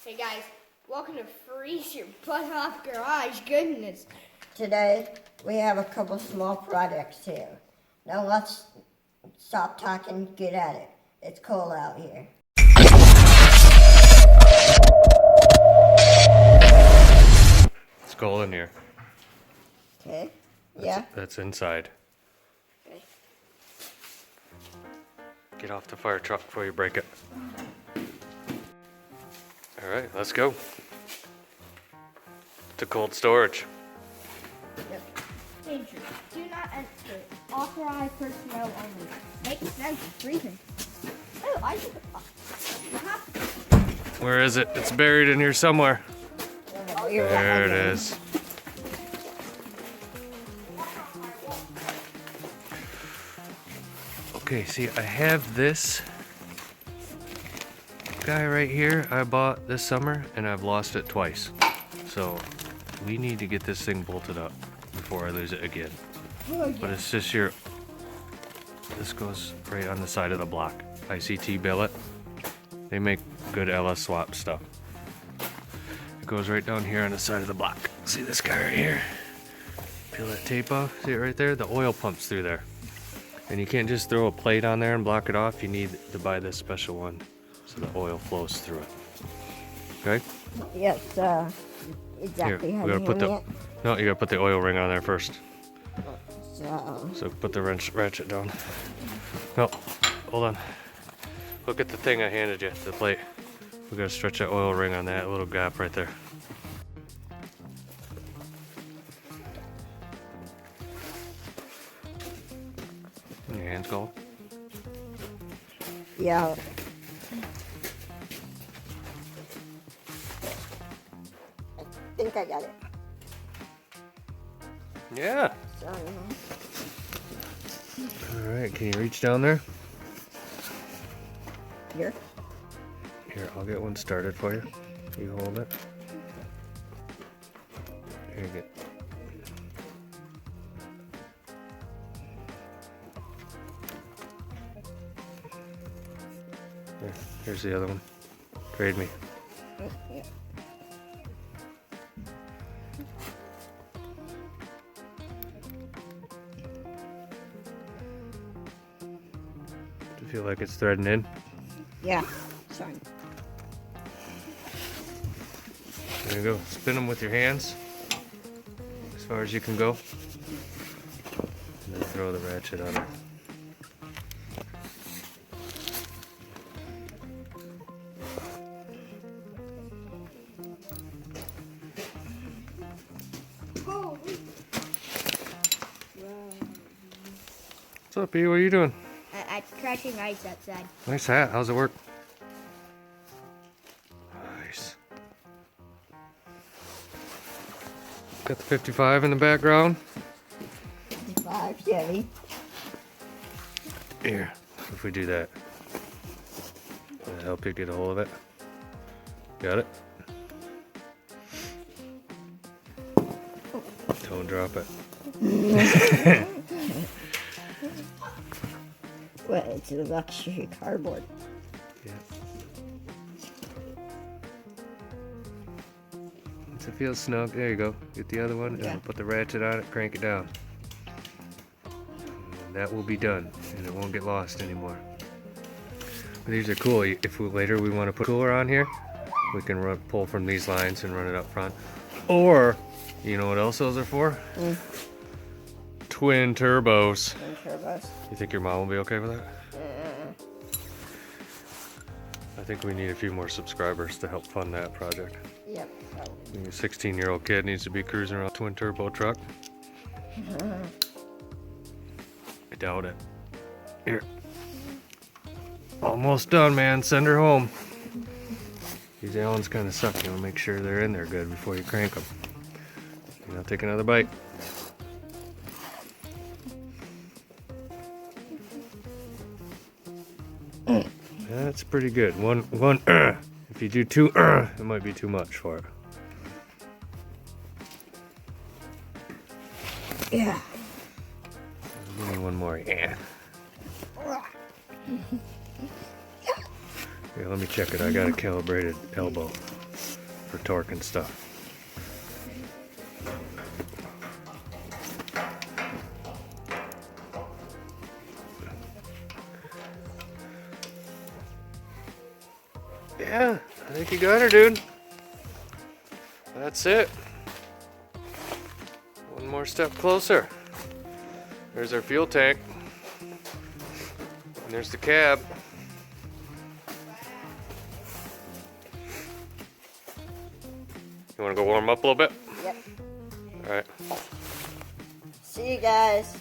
Hey guys, welcome to Freeze Your Butt Off Garage Goodness. Today, we have a couple small projects here. Now let's stop talking, get at it. It's cold out here. It's cold in here. Okay? Yeah? That's inside. Okay. Get off the fire truck before you break it. Alright, let's go. To cold storage. Yep. Danger. Do not enter. Authorized personnel only. Makes sense. It's freezing. Oh, I should. Where is it? It's buried in here somewhere. Oh, you're There right. it is. Okay, see, I have this guy right here I bought this summer, and I've lost it twice. So we need to get this thing bolted up before I lose it again. But it's just here. This goes right on the side of the block. ICT Billet. They make good LS swap stuff. It goes right down here on the side of the block. See this guy right here? Peel that tape off. See it right there? The oil pumps through there. And you can't just throw a plate on there and block it off. You need to buy this special one so the oil flows through it. Okay? Yes, exactly Here, how we you gotta put the. No, you gotta put the oil ring on there first. So put the ratchet down. No, hold on. Look at the thing I handed you, the plate. We gotta stretch that oil ring on that little gap right there. Your hands cold? Yeah. I think I got it. Yeah. So, All right, can you reach down there? here. Here, I'll get one started for you. You hold it. Here you go. There, here's the other one. Trade me. Yeah. Do you feel like it's threading in? Yeah. Sorry. There you go. Spin them with your hands as far as you can go. And then throw the ratchet on it. What's up, B? What are you doing? I'm cracking ice outside. Nice hat. How's it work? Nice. Got the 55 in the background. 55 Chevy. Here, if we do that, that'll help you get a hold of it. Got it? Don't drop it. Well, it's a luxury cardboard. Yeah. Once it feels snug, there you go. Get the other one, Yeah. and put the ratchet on it, crank it down. And that will be done, and it won't get lost anymore. But these are cool. If later we want to put a cooler on here, we can pull from these lines and run it up front. Or, you know what else those are for? Twin turbos. Turbos. You think your mom will be okay with that? I think we need a few more subscribers to help fund that project. Yep. A 16-year-old kid needs to be cruising around a twin turbo truck. I doubt it. Here. Almost done, man. Send her home. These Allens kind of suck. You want to make sure they're in there good before you crank them. You know, take another bite. That's pretty good. One. If you do two, it might be too much for it. Yeah. Give me one more. Yeah. Here, let me check it. I got a calibrated elbow. for torque and stuff. Yeah, I think you got her, dude. That's it. One more step closer. There's our fuel tank. And there's the cab. You want to go warm up a little bit? Yep. All right. See you guys.